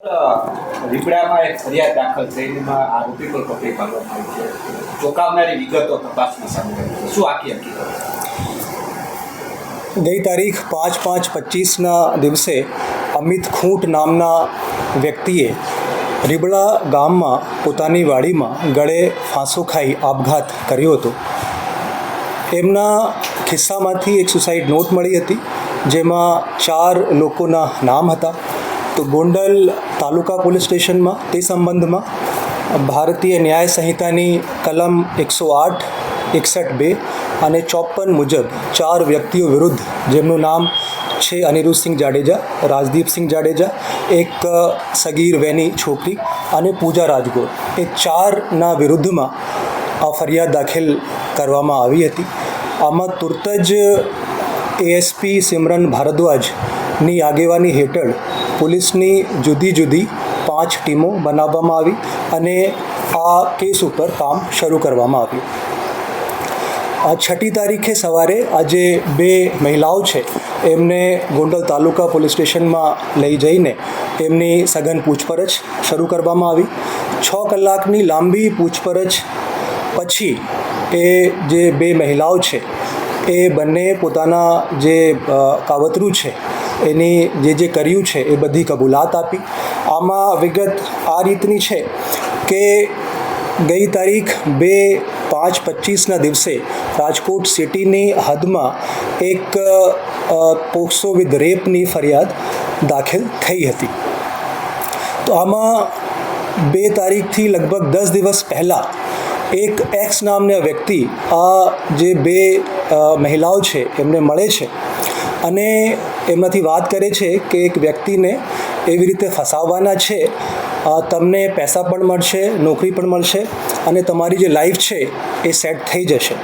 રીબડામાં એક ફરિયાદ દાખલ થઈને આરોપી પર પકડી પાડવામાં આવી છે. ચોંકાવનારી વિગતો તપાસમાં સામે આવી છે. શું આખી હકીકત? ગઈ તારીખ 5/5/25ના દિવસે અમિત ખૂંટ નામના વ્યક્તિએ રીબડા ગામમાં પોતાની વાડીમાં ગળે ફાંસો ખાઈ આપઘાત કર્યો હતો. એમના ખિસ્સામાંથી એક સુસાઇડ નોટ મળી હતી, જેમાં 4 લોકોના નામ હતા. તો ગોંડલ તાલુકા પોલીસ સ્ટેશનમાં તે સંબંધમાં ભારતીય ન્યાય સંહિતાની કલમ 108, 61(2) અને 54 મુજબ 4 વ્યક્તિઓ વિરુદ્ધ, જેમનું નામ છે અનિરુદ્ધસિંહ જાડેજા, રાજદીપસિંહ જાડેજા, એક સગીર વેની છોકરી અને પૂજા રાજગોર, એ 4ના વિરુદ્ધમાં આ ફરિયાદ દાખલ કરવામાં આવી હતી. આમાં તુરત જ એએસપી સિમરન ભારદ્વાજની આગેવાની હેઠળ પોલીસની જુદી જુદી 5 ટીમો બનાવવામાં આવી અને આ કેસ ઉપર કામ શરૂ કરવામાં આવ્યું. 6મી તારીખે સવારે આજે 2 મહિલાઓ છે એમને ગોંડલ તાલુકા પોલીસ સ્ટેશનમાં લઈ જઈને એમની સઘન પૂછપરછ શરૂ કરવામાં આવી. 6 કલાકની લાંબી પૂછપરછ પછી એ જે 2 મહિલાઓ છે એ બંને પોતાના જે કાવતરું છે એની જે કર્યું છે એ બધી કબૂલાત આપી. આમાં વિગત આ રીતની છે કે ગઈ તારીખ 2/5/25ના દિવસે રાજકોટ સિટીની હદમાં એક પોક્સો વિથ રેપની ફરિયાદ દાખલ થઈ હતી. તો આમાં 2 તારીખથી લગભગ 10 દિવસ પહેલાં એક એક્સ નામના વ્યક્તિ આ જે 2 મહિલાઓ છે એમને મળે છે અને એમનાથી વાત કરે છે કે એક વ્યક્તિને એવી રીતે ફસાવવાના છે, તમને પૈસા પણ મળશે, નોકરી પણ મળશે અને તમારી જે લાઈફ છે એ સેટ થઈ જશે.